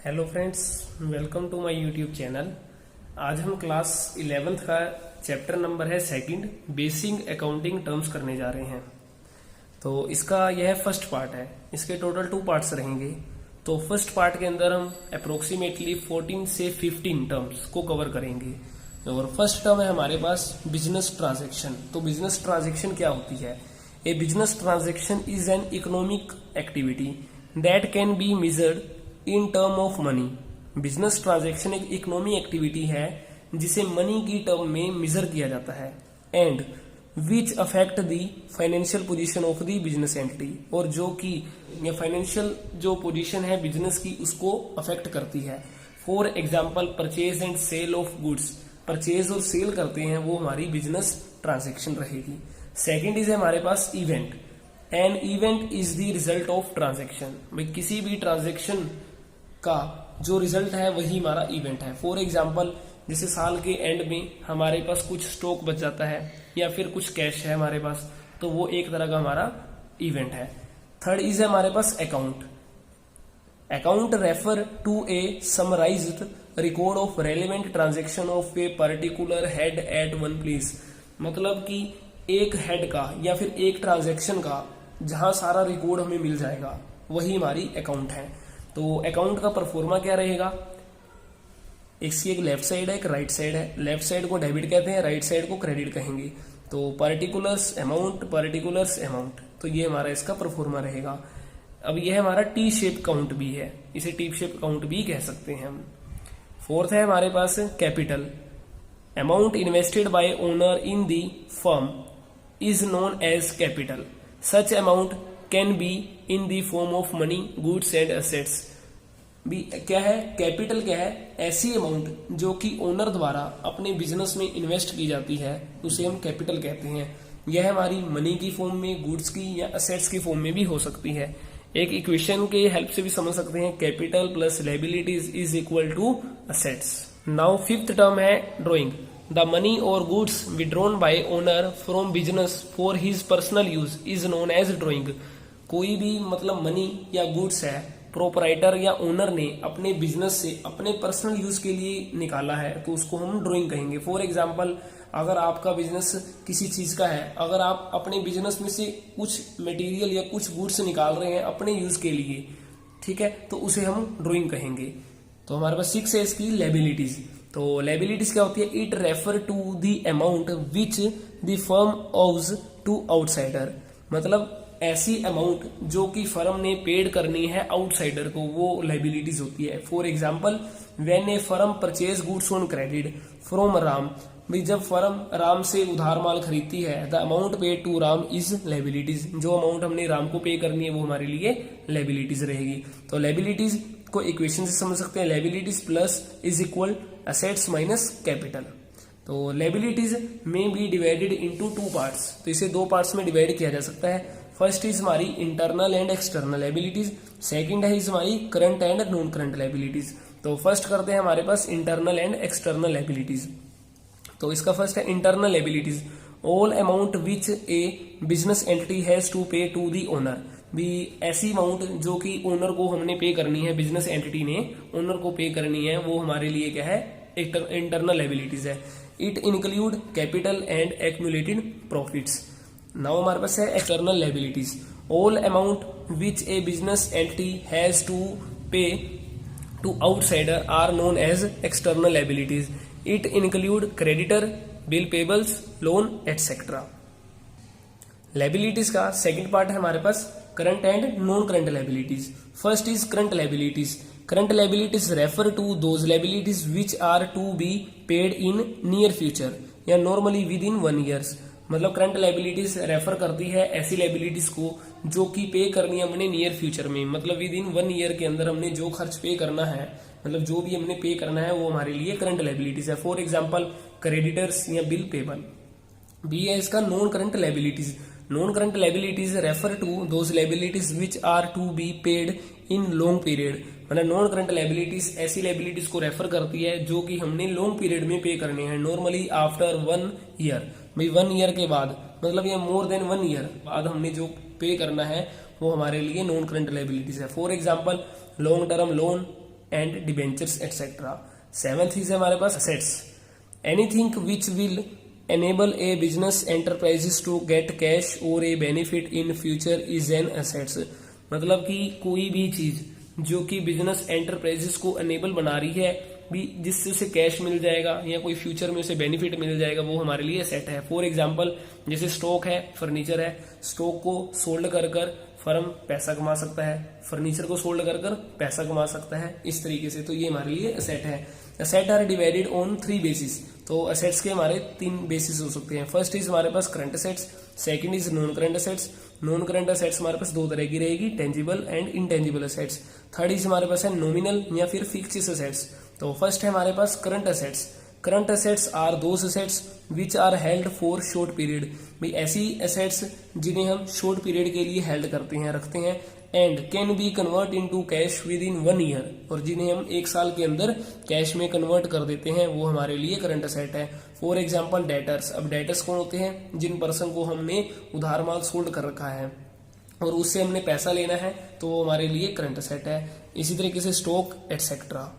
Hello friends, welcome to my YouTube channel. आज हम class 11th का चैप्टर नंबर है सेकंड, बेसिक अकाउंटिंग टर्म्स करने जा रहे हैं। तो इसका यह फर्स्ट पार्ट है। इसके टोटल 2 पार्ट्स रहेंगे। तो फर्स्ट पार्ट के अंदर हम अप्रोक्सीमेटली 14 से 15 टर्म्स को कवर करेंगे। और फर्स्ट टर्म है हमारे पास बिजनेस ट्रांजेक्शन। तो बिजनेस ट्रांजेक्शन क्या होती है? A business transaction is an economic activity that can be measured in term of money. Business transaction एक इकोनॉमी एक्टिविटी है जिसे मनी की टर्म में मेजर किया जाता है and which affect the financial position of the business entity, और जो कि फाइनेंशियल जो पोजीशन है बिजनेस की उसको अफेक्ट करती है। For example purchase and sale of goods, purchase और सेल करते हैं वो हमारी बिजनेस ट्रांजेक्शन रहेगी। सेकेंड इज हमारे पास event. An event is the result of transaction. भाई किसी भी ट्रांजेक्शन का जो रिजल्ट है वही हमारा इवेंट है। फॉर एग्जाम्पल जैसे साल के एंड में हमारे पास कुछ स्टॉक बच जाता है या फिर कुछ कैश है हमारे पास, तो वो एक तरह का हमारा इवेंट है। थर्ड इज हमारे पास account. Account refer to a summarized record of relevant transaction of a particular head at one place. मतलब कि एक हेड का या फिर एक ट्रांजेक्शन का जहां सारा रिकॉर्ड हमें मिल जाएगा वही हमारी अकाउंट है। तो अकाउंट का परफॉर्मा क्या रहेगा? इसकी एक लेफ्ट साइड है, एक राइट साइड है। लेफ्ट साइड को डेबिट कहते हैं, राइट साइड को क्रेडिट कहेंगे। तो पर्टिकुलर्स अमाउंट, तो ये हमारा इसका परफॉर्मा रहेगा। अब ये हमारा टी शेप काउंट भी है, इसे टी शेप काउंट भी कह सकते हैं हम। फोर्थ है हमारे पास capital. Amount invested by owner in the firm is known as capital. Such amount can be in the form of money, goods and assets. भी क्या है? कैपिटल क्या है? ऐसी अमाउंट जो कि ओनर द्वारा अपने बिजनेस में इन्वेस्ट की जाती है उसे हम कैपिटल कहते हैं। यह हमारी मनी की फॉर्म में, गुड्स की या एसेट्स की फॉर्म में भी हो सकती है। एक इक्वेशन के हेल्प से भी समझ सकते हैं, capital plus liabilities is equal to assets. Now fifth term है ड्रॉइंग। द मनी और goods withdrawn by owner from business for his personal use is known as drawing. कोई भी मतलब मनी या गुड्स है प्रोपराइटर या ओनर ने अपने बिजनेस से अपने पर्सनल यूज के लिए निकाला है तो उसको हम ड्राइंग कहेंगे। फॉर एग्जांपल अगर आपका बिजनेस किसी चीज का है, अगर आप अपने बिजनेस में से कुछ मटेरियल या कुछ गुड्स निकाल रहे हैं अपने यूज के लिए, ठीक है, तो उसे हम ड्राइंग कहेंगे। तो हमारे पास 6 है इसकी लायबिलिटीज। तो लायबिलिटीज क्या होती है? It refer to the amount which the firm owes to outsider. मतलब ऐसी अमाउंट जो कि फर्म ने पेड करनी है आउटसाइडर को, वो लायबिलिटीज होती है। For example when a firm purchase goods on credit from Ram. भाई जब फर्म राम से उधार माल खरीदती है, the amount paid to Ram is liabilities. जो अमाउंट हमने राम को पे करनी है वो हमारे लिए लायबिलिटीज रहेगी। तो लायबिलिटीज को इक्वेशन से समझ सकते हैं, liabilities plus is equal assets minus capital. तो लायबिलिटीज में बी डिवाइडेड इनटू 2 पार्ट्स। तो इसे 2 पार्ट्स में डिवाइड किया जा सकता है। फर्स्ट इज हमारी internal and external liabilities, second है हमारी current and non current liabilities. तो फर्स्ट करते हैं हमारे पास इंटरनल एंड एक्सटर्नल लायबिलिटीज। तो इसका फर्स्ट है internal liabilities. All amount which a business entity has to pay to the owner. भी ऐसी अमाउंट जो कि ओनर को हमने पे करनी है, बिजनेस एंटिटी ने ओनर को पे करनी है, वो हमारे लिए क्या है? इंटरनल लायबिलिटीज है। It include capital and accumulated profits. Now हमारे पास है external liabilities. All amount which a business entity has to pay to outsider are known as external liabilities. It include creditor, bill payables, loan etcetera. Liabilities का second part है हमारे पास current and non current liabilities. First is current liabilities. Current liabilities refer to those liabilities which are to be paid in near future या normally with in 1 years. मतलब current liabilities refer करती है ऐसी liabilities को जो कि पे करनी है हमने नियर फ्यूचर में, मतलब विद इन 1 ईयर के अंदर हमने जो खर्च पे करना है, मतलब जो भी हमने पे करना है वो हमारे लिए करंट लायबिलिटीज है। फॉर एग्जांपल क्रेडिटर्स या बिल पेबल। बी है इसका non current liabilities. Non current liabilities refer to those liabilities which are to be paid in long period. मतलब नॉन करंट लायबिलिटीज ऐसी लायबिलिटीज को रेफर करती है जो कि हमने लॉन्ग पीरियड में पे करने हैं, नॉर्मली आफ्टर 1 ईयर। भाई 1 ईयर के बाद, मतलब ये मोर देन 1 ईयर बाद हमने जो पे करना है वो हमारे लिए नॉन करंट लायबिलिटीज है। For example long term loan, and debentures etcetera. 7th is हमारे पास assets, anything which will enable a business enterprises to get cash or a benefit in future is an assets। मतलब कि कोई भी चीज जो कि बिजनेस एंटरप्राइजेस को अनेबल बना रही है भी, जिससे उसे कैश मिल जाएगा या कोई फ्यूचर में उसे बेनिफिट मिल जाएगा, वो हमारे लिए एसेट है। फॉर एग्जांपल जैसे स्टॉक है, फर्नीचर है, स्टॉक को सोल्ड कर कर फर्म पैसा कमा सकता है, फर्नीचर को सोल्ड कर कर पैसा कमा सकता है, इस तरीके से। तो ये हमारे लिए एसेट है। Asset are divided on 3 basis. तो असेट्स के हमारे 3 बेसिस हो सकते हैं। फर्स्ट इज हमारे पास current assets, second is non current assets. Non current assets हमारे पास 2 तरह की रहेगी, tangible and intangible assets. Third is हमारे पास है नॉमिनल या फिर फिक्स्ड असेट्स। तो फर्स्ट है हमारे पास current assets. Current assets are those assets which are held for short period. भाई ऐसी असेट्स जिन्हें हम शॉर्ट पीरियड के लिए हेल्ड करते हैं, रखते हैं, and can be convert into cash with in 1 year, और जिन्हें हम 1 साल के अंदर कैश में कन्वर्ट कर देते हैं, वो हमारे लिए करंट असेट है। For example debtors. अब डेटर्स कौन होते हैं? जिन पर्सन को हमने उधार माल सोल्ड कर रखा है और उससे हमने पैसा लेना है, तो वो हमारे लिए करंट असेट है। इसी तरीके से स्टॉक एटसेट्रा।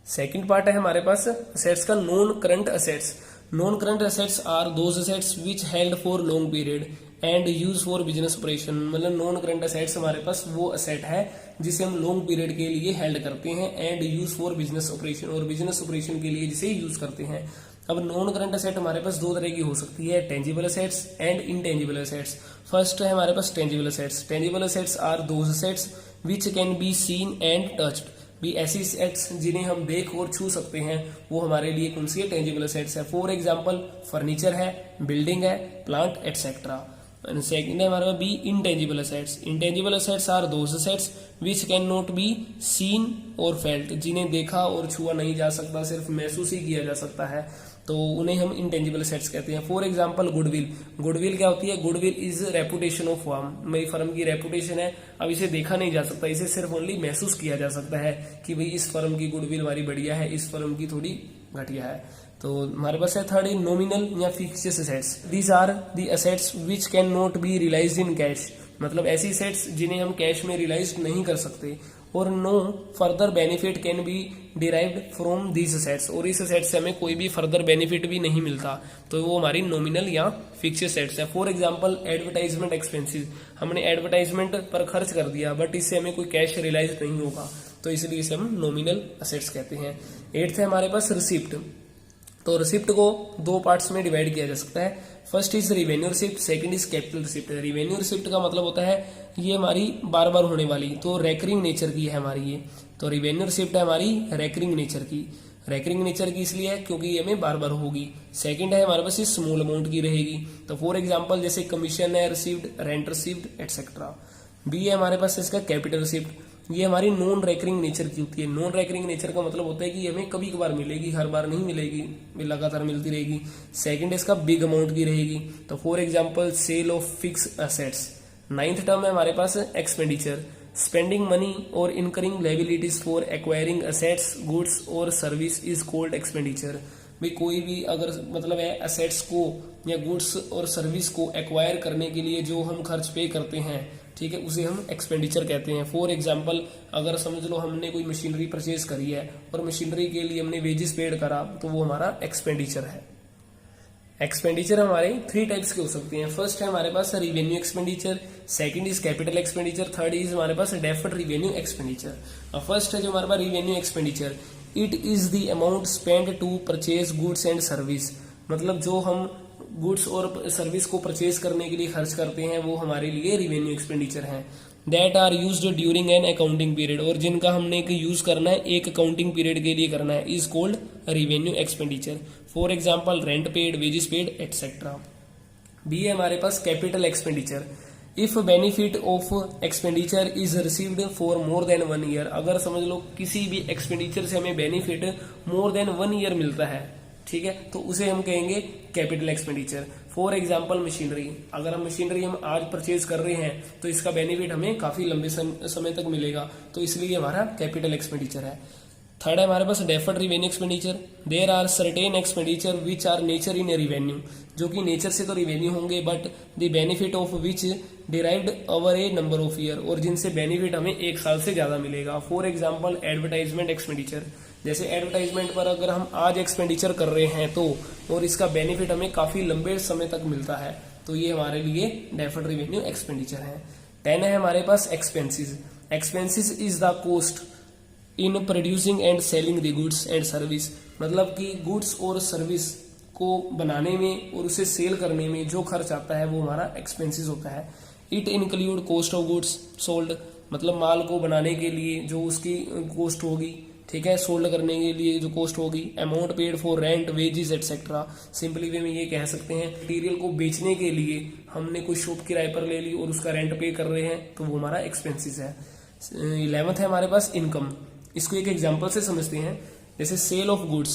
सेकंड पार्ट है हमारे पास असेट्स का, non current assets. Non current assets are those assets which held for long period and use for business operation. मतलब नॉन करंट असेट्स हमारे पास वो असेट है जिसे हम लॉन्ग पीरियड के लिए हेल्ड करते हैं, and use for business operation, और बिजनेस ऑपरेशन के लिए जिसे यूज करते हैं। अब नॉन करंट असेट हमारे पास 2 तरह की हो सकती है, tangible assets and intangible assets. First है हमारे पास tangible assets. Tangible assets are those assets which can be seen and touched. भी ऐसी असेट्स जिन्हें हम देख और छू सकते हैं, वो हमारे लिए कौन सी है? टेंजिबल असेट्स है। फॉर एग्जाम्पल फर्नीचर है, बिल्डिंग है, प्लांट एटसेट्रा। सेकंड है हमारे पास B intangible assets. Intangible assets are those assets which can not be seen और फेल्ट। जिन्हें देखा और छुआ नहीं जा सकता, सिर्फ महसूस ही किया जा सकता है, तो उन्हें हम इंटेंजिबल असेट्स कहते हैं। For example goodwill. गुडविल क्या होती है? Goodwill is reputation of firm. मेरी फर्म की रेपुटेशन है, अब इसे देखा नहीं जा सकता, इसे सिर्फ ओनली महसूस किया जा सकता है कि भाई इस फर्म की गुडविल हमारी बढ़िया है, इस फर्म की थोड़ी घटिया है। तो हमारे पास है थर्ड इन नॉमिनल या fixed assets. These are the assets which can not be realized in cash. मतलब ऐसी असेट्स जिन्हें हम कैश में रियलाइज नहीं कर सकते, और no further benefit can be derived from these assets. और इस असेट्स से हमें कोई भी फर्दर बेनिफिट भी नहीं मिलता, तो वो हमारी नॉमिनल या फिक्स्ड असेट्स है। For example advertisement expenses. हमने एडवर्टाइजमेंट पर खर्च कर दिया, बट इससे हमें कोई कैश रियलाइज नहीं होगा, तो इसलिए इसे हम नॉमिनल असेट्स कहते हैं। 8th है हमारे पास रिसिप्ट। तो रिसिप्ट को 2 पार्ट्स में डिवाइड किया जा सकता है। First is revenue receipt, second is capital receipt. Revenue receipt का मतलब होता है ये हमारी बार बार होने वाली, तो रेकरिंग नेचर की है हमारी ये। तो रिवेन्यू रिसिप्ट है हमारी रेकरिंग नेचर की। रेकरिंग नेचर की इसलिए है क्योंकि ये हमें बार बार होगी। सेकंड है हमारे पास ये स्मॉल अमाउंट की रहेगी। तो फॉर एग्जांपल जैसे कमीशन है received, rent received etcetera. B है हमारे पास इसका कैपिटल रिसिप्ट। ये हमारी नॉन रेकरिंग नेचर की होती है। नॉन रेकरिंग नेचर का मतलब होता है कि हमें कभी कभार मिलेगी, हर बार नहीं मिलेगी, लगातार मिलती रहेगी। सेकंड इसका बिग अमाउंट की रहेगी। तो for example sale of fix assets. 9th term है हमारे पास एक्सपेंडिचर, स्पेंडिंग मनी और incurring liabilities for acquiring assets, goods और सर्विस इज कॉल्ड एक्सपेंडिचर। भाई कोई भी अगर मतलब है असेट्स को या गुड्स और सर्विस को एक्वायर करने के लिए जो हम खर्च पे करते हैं, ठीक है, उसे हम एक्सपेंडिचर कहते हैं। फॉर एग्जांपल अगर समझ लो हमने कोई मशीनरी परचेज करी है और मशीनरी के लिए हमने वेजेस पेड करा, तो वो हमारा एक्सपेंडिचर है। एक्सपेंडिचर हमारे 3 टाइप्स के हो सकते हैं। फर्स्ट है हमारे पास revenue expenditure, second is capital expenditure, third is हमारे पास डेफर्ड रिवेन्यू एक्सपेंडिचर। फर्स्ट है जो हमारे पास revenue expenditure, it is the amount spend to purchase goods and service. मतलब जो हम गुड्स और सर्विस को परचेज करने के लिए खर्च करते हैं, वो हमारे लिए रिवेन्यू एक्सपेंडिचर है। That are used during an accounting period, और जिनका हमने यूज करना है एक अकाउंटिंग पीरियड के लिए करना है, is called revenue expenditure. For example rent paid, wages paid etcetera. B है हमारे पास capital expenditure, if benefit of expenditure is received for more than 1 year. अगर समझ लो किसी भी एक्सपेंडिचर से हमें बेनिफिट मोर देन 1 ईयर मिलता है, ठीक है, तो उसे हम कहेंगे capital expenditure. For example machinery, अगर हम मशीनरी हम आज परचेज कर रहे हैं तो इसका बेनिफिट हमें काफी लंबे समय तक मिलेगा, तो इसलिए हमारा कैपिटल एक्सपेंडिचर है। थर्ड है हमारे पास deferred revenue expenditure. There are certain expenditure which are nature in revenue, जो कि नेचर से तो रिवेन्यू होंगे but the benefit of which derived over a number of year, और जिनसे बेनिफिट हमें एक साल से ज्यादा मिलेगा। फॉर एग्जाम्पल एडवर्टाइजमेंट एक्सपेंडिचर, जैसे एडवर्टाइजमेंट पर अगर हम आज एक्सपेंडिचर कर रहे हैं तो और इसका बेनिफिट हमें काफी लंबे समय तक मिलता है, तो ये हमारे लिए डेफर्ड रिवेन्यू एक्सपेंडिचर है। 10 है हमारे पास expenses. Expenses is the cost in producing and selling the goods and service, मतलब कि गुड्स और सर्विस को बनाने में और उसे सेल करने में जो खर्च आता है वो हमारा एक्सपेंसिस होता है। It include cost of goods sold, मतलब माल को बनाने के लिए जो उसकी कॉस्ट होगी, ठीक है, सोल्ड करने के लिए जो कॉस्ट होगी। Amount paid for rent wages etcetera, simply way में ये कह सकते हैं मटीरियल को बेचने के लिए हमने कोई शॉप किराए पर ले ली और उसका रेंट पे कर रहे हैं तो वो हमारा एक्सपेंसिस है। 11th है हमारे पास इनकम। इसको एक एग्जांपल से समझते हैं, जैसे सेल ऑफ गुड्स,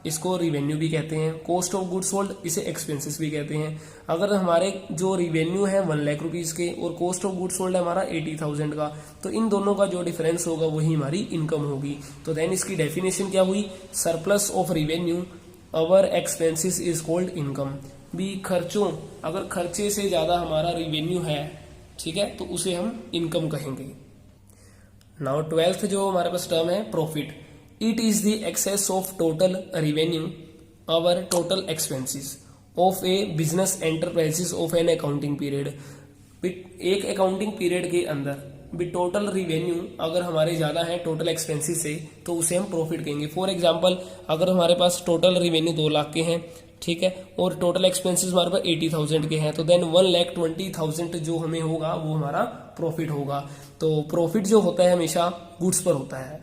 इसको रिवेन्यू भी कहते हैं। कॉस्ट ऑफ गुड्स सोल्ड, इसे एक्सपेंसेस भी कहते हैं। अगर हमारे जो रिवेन्यू है 1 लाख रुपीज के और कॉस्ट ऑफ गुड्स सोल्ड है हमारा 80,000 का, तो इन दोनों का जो डिफरेंस होगा वही हमारी इनकम होगी। तो देन इसकी डेफिनेशन क्या हुई, surplus of revenue our expenses is called income. भी खर्चों, अगर खर्चे से ज्यादा हमारा रिवेन्यू है, ठीक है, तो उसे हम इनकम कहेंगे। नाउ 12th जो हमारे पास टर्म है profit. It is the excess of total revenue our total expenses of a business enterprises of an accounting period. एक अकाउंटिंग पीरियड के अंदर भी टोटल रिवेन्यू अगर हमारे ज्यादा है टोटल एक्सपेंसिस से, तो उसे हम प्रॉफिट कहेंगे। फॉर एग्जांपल अगर हमारे पास टोटल रिवेन्यू 2 लाख के हैं, ठीक है, और टोटल एक्सपेंसेस हमारे पास 80,000 के हैं, तो देन 1,20,000 जो हमें होगा वो हमारा प्रॉफिट होगा। तो प्रॉफिट जो होता है हमेशा गुड्स पर होता है।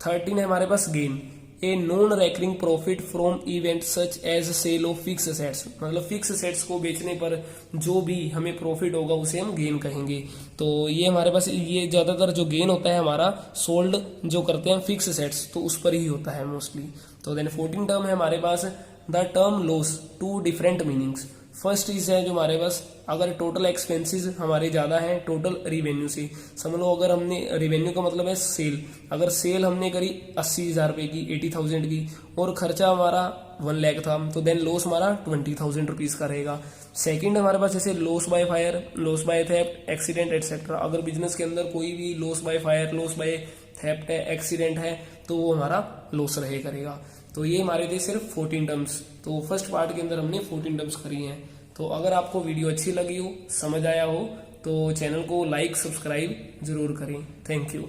13 है हमारे पास gain. A non recurring profit from event such as sale of fix assets, मतलब फिक्स एसेट्स को बेचने पर जो भी हमें प्रॉफिट होगा उसे हम गेन कहेंगे। तो ये हमारे पास ये ज्यादातर जो गेन होता है हमारा सोल्ड जो करते हैं फिक्स एसेट्स, तो उस पर ही होता है मोस्टली। तो देन 14 टर्म है हमारे पास the term loss, 2 different meanings. First is है जो हमारे पास अगर टोटल एक्सपेंसेस हमारे ज्यादा है टोटल रिवेन्यू से, समझ लो अगर हमने रिवेन्यू का मतलब है सेल, अगर सेल हमने करी 80,000 रुपए की, 80,000 की, और खर्चा हमारा 1 लाख था, तो देन लॉस हमारा 20,000 रुपीज का रहेगा। सेकंड हमारे पास जैसे loss by fire, loss by theft, accident etcetera. अगर बिजनेस के अंदर कोई भी loss by fire, loss by theft है, एक्सीडेंट है, तो वो हमारा लॉस रहे करेगा। तो ये हमारे थे सिर्फ 14 टर्म्स। तो फर्स्ट पार्ट के अंदर हमने 14 टर्म्स करी हैं। तो अगर आपको वीडियो अच्छी लगी हो, समझ आया हो, तो चैनल को लाइक सब्सक्राइब जरूर करें। Thank you.